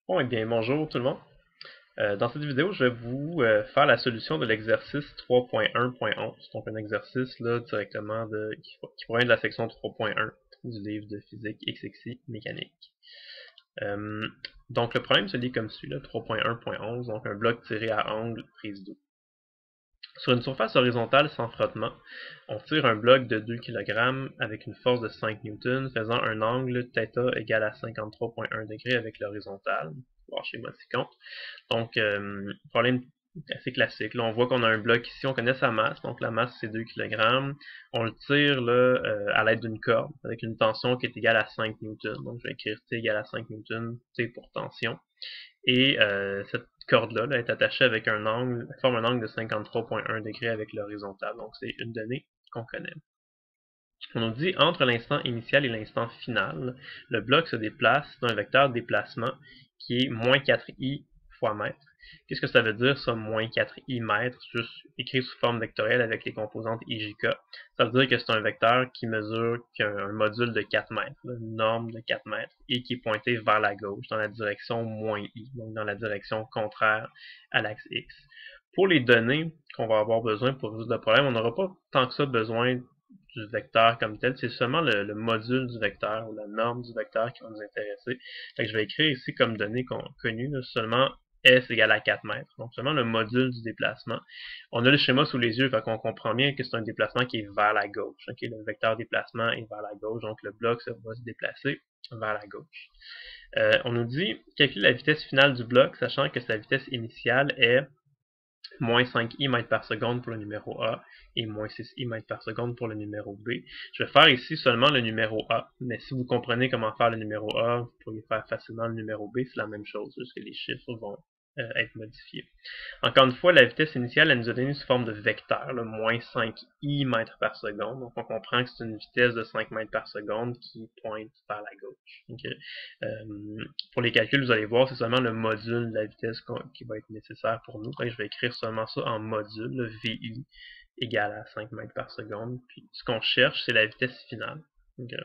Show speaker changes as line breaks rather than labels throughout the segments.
Bon, eh bien, bonjour tout le monde. Dans cette vidéo, je vais vous faire la solution de l'exercice 3.1.11. Donc, un exercice là, directement qui provient de la section 3.1 du livre de physique XXI mécanique. Euh, donc, le problème se lit comme suit, là, 3.1.11, donc un bloc tiré à angle prise 2. Sur une surface horizontale sans frottement, on tire un bloc de 2 kg avec une force de 5 N, faisant un angle θ égal à 53,1 degrés avec l'horizontale. Voir chez moi si compte. Donc, problème assez classique. Là, on voit qu'on a un bloc ici, on connaît sa masse, donc la masse c'est 2 kg. On le tire là, à l'aide d'une corde, avec une tension qui est égale à 5 N. Donc, je vais écrire T égale à 5 N, T pour tension. Et cette corde-là là, est attachée avec un angle, forme un angle de 53,1 degrés avec l'horizontale. Donc, c'est une donnée qu'on connaît. On nous dit entre l'instant initial et l'instant final, le bloc se déplace d'un vecteur de déplacement qui est moins 4i fois mètre. Qu'est-ce que ça veut dire, ça, moins 4i mètres, juste écrit sous forme vectorielle avec les composantes ijk? Ça veut dire que c'est un vecteur qui mesure un module de 4 mètres, une norme de 4 mètres, et qui est pointé vers la gauche, dans la direction moins i, donc dans la direction contraire à l'axe x. Pour les données qu'on va avoir besoin pour résoudre le problème, on n'aura pas tant que ça besoin du vecteur comme tel, c'est seulement le module du vecteur ou la norme du vecteur qui va nous intéresser. Fait que je vais écrire ici comme donnée connue seulement S égale à 4 mètres. Donc seulement le module du déplacement. On a le schéma sous les yeux, fait qu'on comprend bien que c'est un déplacement qui est vers la gauche. Okay? Le vecteur déplacement est vers la gauche, donc le bloc va se déplacer vers la gauche. On nous dit calculer la vitesse finale du bloc, sachant que sa vitesse initiale est moins 5i mètres par seconde pour le numéro A et moins 6i mètres par seconde pour le numéro B. Je vais faire ici seulement le numéro A, mais si vous comprenez comment faire le numéro A, vous pourriez faire facilement le numéro B, c'est la même chose, juste que les chiffres vont être modifiés. Encore une fois, la vitesse initiale, elle nous a donné sous forme de vecteur, le moins 5i mètres par seconde. Donc, on comprend que c'est une vitesse de 5 mètres par seconde qui pointe vers la gauche. Okay? Pour les calculs, vous allez voir, c'est seulement le module de la vitesse qui va être nécessaire pour nous. Donc, je vais écrire seulement ça en module, le VI égale à 5 mètres par seconde. Puis, ce qu'on cherche, c'est la vitesse finale. Okay?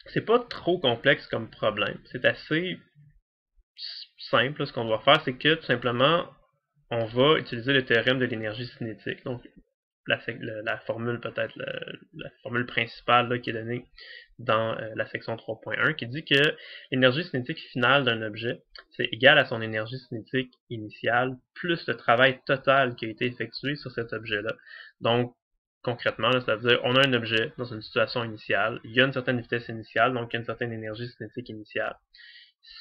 C'est pas trop complexe comme problème. C'est assez simple. Ce qu'on doit faire, c'est que tout simplement, on va utiliser le théorème de l'énergie cinétique. Donc, la formule peut-être, la formule principale là, qui est donnée dans la section 3.1, qui dit que l'énergie cinétique finale d'un objet, c'est égal à son énergie cinétique initiale, plus le travail total qui a été effectué sur cet objet-là. Donc, concrètement, ça veut dire on a un objet dans une situation initiale, il y a une certaine vitesse initiale, donc il y a une certaine énergie cinétique initiale.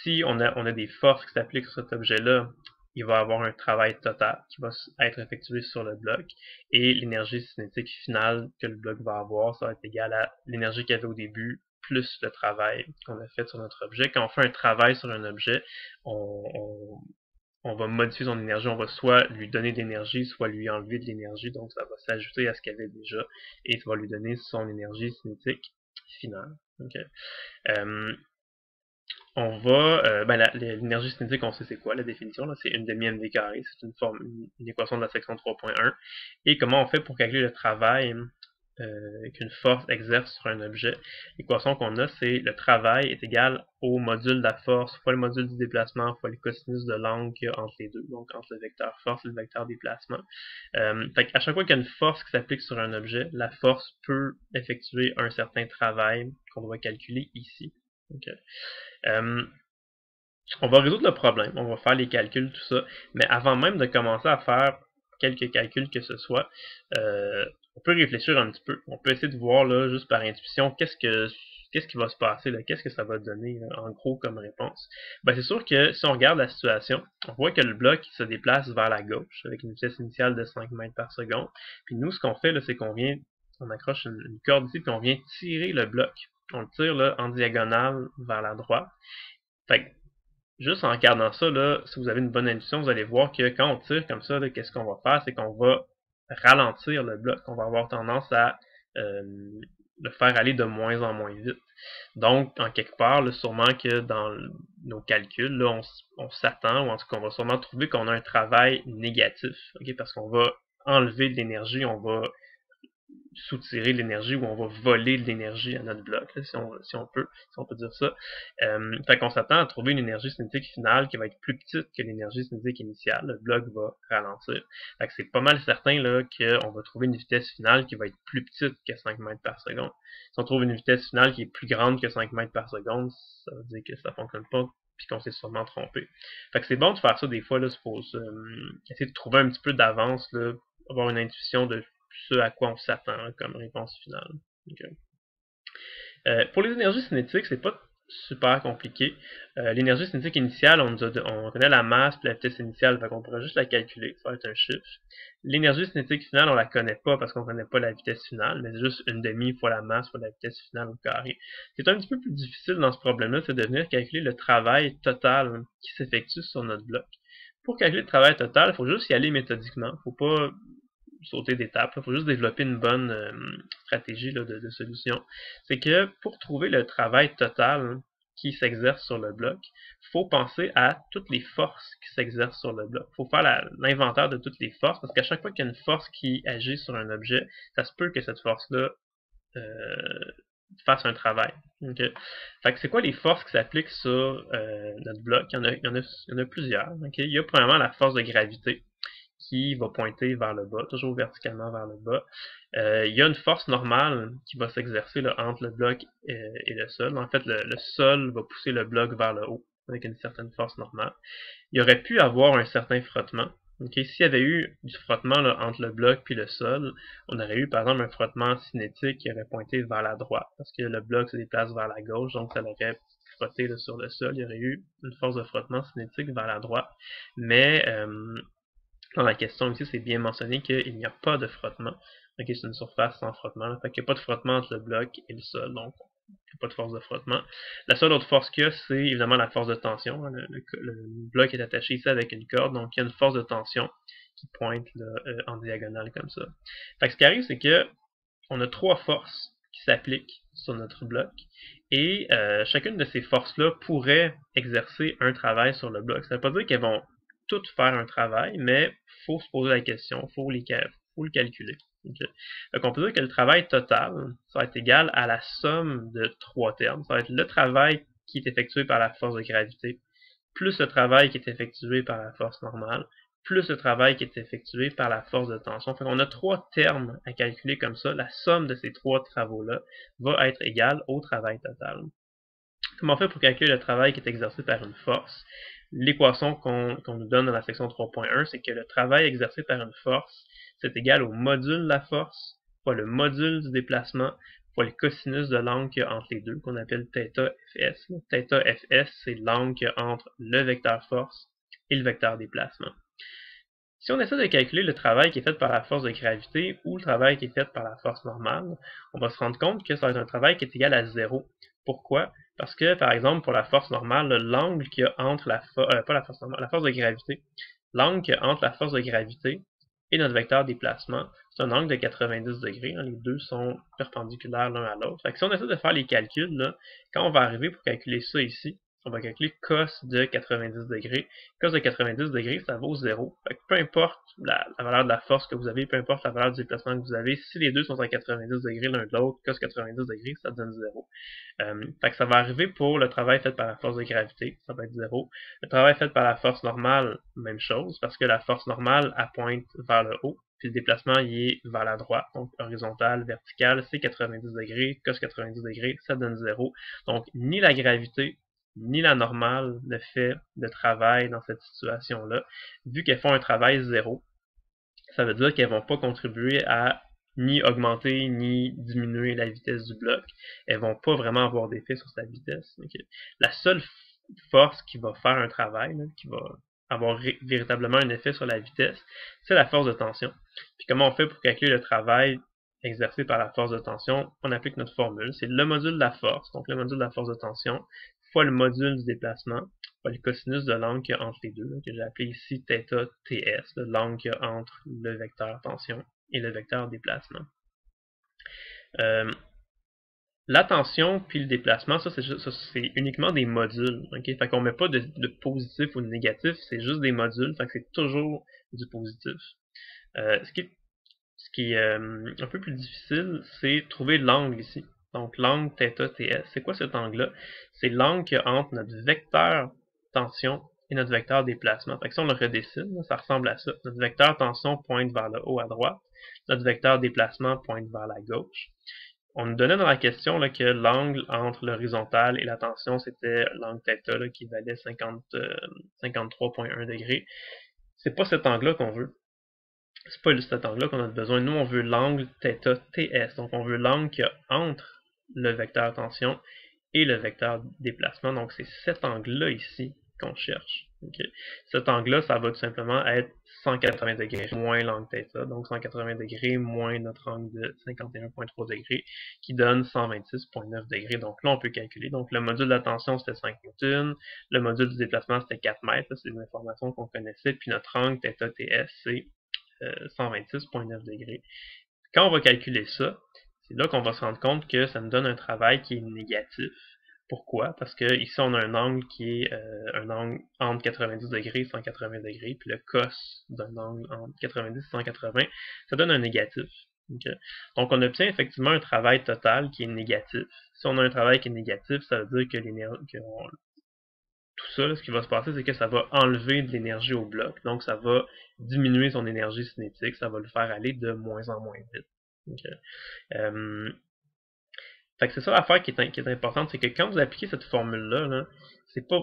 Si on a des forces qui s'appliquent sur cet objet-là, il va avoir un travail total qui va être effectué sur le bloc et l'énergie cinétique finale que le bloc va avoir, ça va être égal à l'énergie qu'il y avait au début plus le travail qu'on a fait sur notre objet. Quand on fait un travail sur un objet, on va modifier son énergie, on va soit lui donner de l'énergie, soit lui enlever de l'énergie, donc ça va s'ajouter à ce qu'il avait déjà et ça va lui donner son énergie cinétique finale. Okay. On va, l'énergie cinétique, on sait c'est quoi la définition, là, c'est une demi-mv carré, c'est une équation de la section 3.1. Et comment on fait pour calculer le travail qu'une force exerce sur un objet? L'équation qu'on a, c'est le travail est égal au module de la force fois le module du déplacement fois le cosinus de l'angle qu'il y a entre les deux, donc entre le vecteur force et le vecteur déplacement. Fait à chaque fois qu'il y a une force qui s'applique sur un objet, la force peut effectuer un certain travail qu'on doit calculer ici. Okay. On va résoudre le problème, on va faire les calculs, tout ça, mais avant même de commencer à faire quelques calculs que ce soit, on peut réfléchir un petit peu. On peut essayer de voir, là, juste par intuition, qu'est-ce qui va se passer, là, qu'est-ce que ça va donner, là, en gros, comme réponse. Ben, c'est sûr que si on regarde la situation, on voit que le bloc se déplace vers la gauche, avec une vitesse initiale de 5 mètres par seconde. Puis nous, ce qu'on fait, là, c'est on accroche une corde ici, puis on vient tirer le bloc. On le tire, là, en diagonale vers la droite. Fait que, juste en regardant ça, là, si vous avez une bonne intuition, vous allez voir que quand on tire comme ça, qu'est-ce qu'on va faire? C'est qu'on va ralentir le bloc. On va avoir tendance à euh, le faire aller de moins en moins vite. Donc, en quelque part, là, sûrement que dans nos calculs, là, on s'attend, ou en tout cas, on va sûrement trouver qu'on a un travail négatif, okay? Parce qu'on va enlever de l'énergie, on va soutirer de l'énergie ou on va voler de l'énergie à notre bloc, là, si on peut dire ça. Fait qu'on s'attend à trouver une énergie cinétique finale qui va être plus petite que l'énergie cinétique initiale. Le bloc va ralentir. Fait que c'est pas mal certain là qu'on va trouver une vitesse finale qui va être plus petite que 5 mètres par seconde. Si on trouve une vitesse finale qui est plus grande que 5 mètres par seconde, ça veut dire que ça fonctionne pas puis qu'on s'est sûrement trompé. Fait que c'est bon de faire ça des fois, là, essayer de trouver un petit peu d'avance, là, avoir une intuition de ce à quoi on s'attend comme réponse finale. Okay. Pour les énergies cinétiques, c'est pas super compliqué. L'énergie cinétique initiale, on connaît la masse et la vitesse initiale, fait qu'on pourrait juste la calculer, ça va être un chiffre. L'énergie cinétique finale, on la connaît pas parce qu'on connaît pas la vitesse finale, mais c'est juste une demi fois la masse fois la vitesse finale au carré. Ce qui est un petit peu plus difficile dans ce problème-là, c'est de venir calculer le travail total qui s'effectue sur notre bloc. Pour calculer le travail total, il faut juste y aller méthodiquement. Faut pas sauter d'étape. Il faut juste développer une bonne stratégie là, de solution. C'est que pour trouver le travail total qui s'exerce sur le bloc, il faut penser à toutes les forces qui s'exercent sur le bloc. Il faut faire l'inventaire de toutes les forces, parce qu'à chaque fois qu'il y a une force qui agit sur un objet, ça se peut que cette force-là fasse un travail. Okay? Fait que c'est quoi les forces qui s'appliquent sur notre bloc? Il y en a plusieurs. Okay? Il y a premièrement la force de gravité qui va pointer vers le bas, toujours verticalement vers le bas. Il y a une force normale qui va s'exercer entre le bloc et le sol. En fait, le sol va pousser le bloc vers le haut avec une certaine force normale. Il y aurait pu avoir un certain frottement. Okay? S'il y avait eu du frottement là, entre le bloc puis le sol, on aurait eu par exemple un frottement cinétique qui aurait pointé vers la droite, parce que le bloc se déplace vers la gauche, donc ça aurait frotté là, sur le sol. Il y aurait eu une force de frottement cinétique vers la droite. Mais dans la question ici, c'est bien mentionné qu'il n'y a pas de frottement. Okay, c'est une surface sans frottement. Là. Fait qu'il n'y a pas de frottement entre le bloc et le sol, donc il n'y a pas de force de frottement. La seule autre force qu'il y a, c'est évidemment la force de tension. Hein. Le bloc est attaché ici avec une corde, donc il y a une force de tension qui pointe là, en diagonale comme ça. Fait que ce qui arrive, c'est que on a trois forces qui s'appliquent sur notre bloc, et chacune de ces forces-là pourrait exercer un travail sur le bloc. Ça ne veut pas dire qu'elles vont toutes faire un travail, mais il faut se poser la question, faut le calculer. Okay. Donc on peut dire que le travail total, ça va être égal à la somme de trois termes. Ça va être le travail qui est effectué par la force de gravité, plus le travail qui est effectué par la force normale, plus le travail qui est effectué par la force de tension. Fait qu'on a trois termes à calculer comme ça. La somme de ces trois travaux-là va être égale au travail total. Comment on fait pour calculer le travail qui est exercé par une force? L'équation qu'on nous donne dans la section 3.1, c'est que le travail exercé par une force, c'est égal au module de la force, fois le module du déplacement, fois le cosinus de l'angle qu'il y a entre les deux, qu'on appelle θ fs. Θ fs, c'est l'angle qu'il y a entre le vecteur force et le vecteur déplacement. Si on essaie de calculer le travail qui est fait par la force de gravité ou le travail qui est fait par la force normale, on va se rendre compte que ça va être un travail qui est égal à 0. Pourquoi? Parce que, par exemple, pour la force normale, l'angle qu'il y a entre la force de gravité, l'angle qu'il y a entre la force de gravité et notre vecteur déplacement, c'est un angle de 90 degrés. Hein, les deux sont perpendiculaires l'un à l'autre. Si on essaie de faire les calculs, là, quand on va arriver pour calculer ça ici, on va calculer cos de 90 degrés. Cos de 90 degrés, ça vaut 0. Fait que peu importe la valeur de la force que vous avez, peu importe la valeur du déplacement que vous avez, si les deux sont à 90 degrés l'un de l'autre, cos 90 degrés, ça donne 0. Fait que ça va arriver pour le travail fait par la force de gravité, ça va être 0. Le travail fait par la force normale, même chose, parce que la force normale, elle pointe vers le haut, puis le déplacement, il est vers la droite, donc horizontal, vertical, c'est 90 degrés, cos 90 degrés, ça donne 0. Donc, ni la gravité, ni la normale ne fait de travail dans cette situation-là. Vu qu'elles font un travail 0, ça veut dire qu'elles ne vont pas contribuer à ni augmenter ni diminuer la vitesse du bloc. Elles ne vont pas vraiment avoir d'effet sur sa vitesse. Okay. La seule force qui va faire un travail, là, qui va avoir véritablement un effet sur la vitesse, c'est la force de tension. Puis comment on fait pour calculer le travail exercé par la force de tension? On applique notre formule. C'est le module de la force, donc le module de la force de tension, fois le module du déplacement, fois le cosinus de l'angle qu'il y a entre les deux, là, que j'ai appelé ici θ ts, l'angle qu'il y a entre le vecteur tension et le vecteur déplacement. La tension puis le déplacement, ça c'est uniquement des modules. Okay? Fait qu'on met pas de positif ou de négatif, c'est juste des modules, fait que c'est toujours du positif. Ce Ce qui est un peu plus difficile, c'est trouver l'angle ici. Donc l'angle θ/ts, c'est quoi cet angle-là? C'est l'angle qu'il y a entre notre vecteur tension et notre vecteur déplacement. Fait que si on le redessine, ça ressemble à ça. Notre vecteur tension pointe vers le haut à droite, notre vecteur déplacement pointe vers la gauche. On nous donnait dans la question là, que l'angle entre l'horizontale et la tension, c'était l'angle θ là, qui valait 53,1 degrés. C'est pas cet angle-là qu'on veut. C'est pas cet angle-là qu'on a besoin. Nous, on veut l'angle θ/ts. Donc, on veut l'angle qu'il y a entre le vecteur tension et le vecteur déplacement. Donc, c'est cet angle-là ici qu'on cherche. Okay. Cet angle-là, ça va tout simplement être 180 degrés moins l'angle θ. Donc, 180 degrés moins notre angle de 51,3 degrés qui donne 126,9 degrés. Donc, là, on peut calculer. Donc, le module de la tension, c'était 5 newtons. Le module du déplacement, c'était 4 mètres. C'est des informations qu'on connaissait. Puis, notre angle θ/ts, c'est 126,9 degrés. Quand on va calculer ça, c'est là qu'on va se rendre compte que ça nous donne un travail qui est négatif. Pourquoi? Parce que ici on a un angle qui est un angle entre 90 degrés et 180 degrés, puis le cos d'un angle entre 90 et 180, ça donne un négatif. Okay? Donc on obtient effectivement un travail total qui est négatif. Si on a un travail qui est négatif, ça veut dire que tout ça, là, ce qui va se passer, c'est que ça va enlever de l'énergie au bloc. Donc, ça va diminuer son énergie cinétique. Ça va le faire aller de moins en moins vite. Okay. Fait que c'est ça l'affaire qui est importante, c'est que quand vous appliquez cette formule-là, là, c'est pas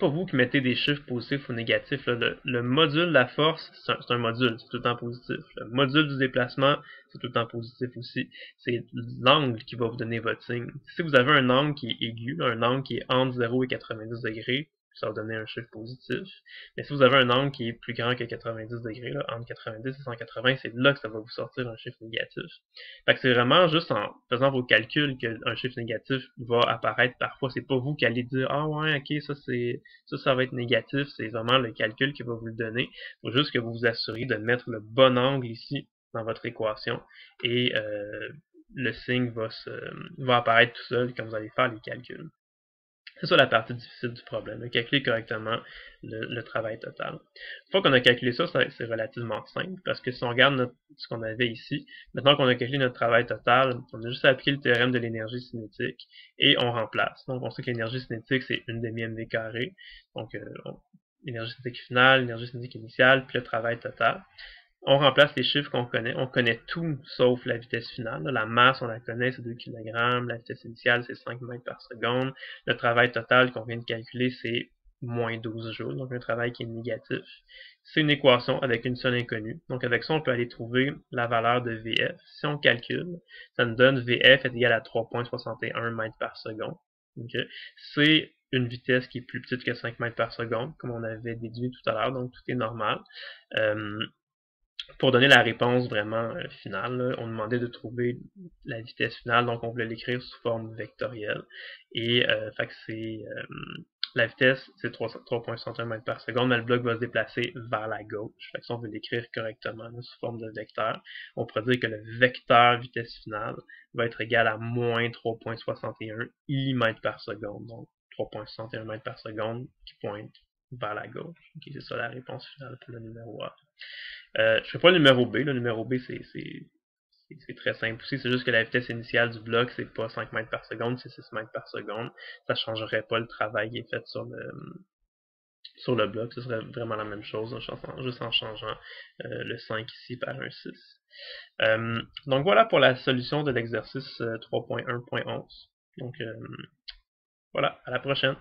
vous qui mettez des chiffres positifs ou négatifs. Là. Le module de la force, c'est un module, c'est tout le temps positif. Le module du déplacement, c'est tout le temps positif aussi. C'est l'angle qui va vous donner votre signe. Si vous avez un angle qui est aigu, un angle qui est entre 0 et 90 degrés, ça va donner un chiffre positif. Mais si vous avez un angle qui est plus grand que 90 degrés, là, entre 90 et 180, c'est là que ça va vous sortir un chiffre négatif. Fait que c'est vraiment juste en faisant vos calculs qu'un chiffre négatif va apparaître parfois. C'est pas vous qui allez dire « Ah ouais, ok, ça va être négatif », c'est vraiment le calcul qui va vous le donner. Il faut juste que vous vous assuriez de mettre le bon angle ici dans votre équation et le signe va apparaître tout seul quand vous allez faire les calculs. C'est ça la partie difficile du problème, de calculer correctement le travail total. Une fois qu'on a calculé ça, c'est relativement simple, parce que si on regarde ce qu'on avait ici, maintenant qu'on a calculé notre travail total, on a juste à appliquer le théorème de l'énergie cinétique, et on remplace. Donc on sait que l'énergie cinétique, c'est 1/2 mv², donc l'énergie cinétique finale, l'énergie cinétique initiale, puis le travail total. On remplace les chiffres qu'on connaît. On connaît tout sauf la vitesse finale. La masse, on la connaît, c'est 2 kg. La vitesse initiale, c'est 5 mètres par seconde. Le travail total qu'on vient de calculer, c'est moins 12 joules, donc un travail qui est négatif. C'est une équation avec une seule inconnue. Donc avec ça, on peut aller trouver la valeur de VF. Si on calcule, ça nous donne VF est égal à 3,61 mètres par seconde. Okay. C'est une vitesse qui est plus petite que 5 mètres par seconde, comme on avait déduit tout à l'heure, donc tout est normal. Pour donner la réponse vraiment finale, là, on demandait de trouver la vitesse finale, donc on voulait l'écrire sous forme vectorielle. Et fait que c'est la vitesse, c'est 3,61 mètres par seconde, mais le bloc va se déplacer vers la gauche. Fait que si on veut l'écrire correctement là, sous forme de vecteur, on pourrait dire que le vecteur vitesse finale va être égal à moins 3,61 mètres par seconde. Donc 3,61 mètres par seconde qui pointe vers la gauche. Okay, c'est ça la réponse finale pour le numéro A. Je fais pas le numéro B. Le numéro B, c'est très simple aussi. C'est juste que la vitesse initiale du bloc, c'est pas 5 mètres par seconde, c'est 6 mètres par seconde. Ça changerait pas le travail qui est fait sur le bloc. Ce serait vraiment la même chose, juste en changeant le 5 ici par un 6. Donc voilà pour la solution de l'exercice 3.1.11. Donc voilà, à la prochaine.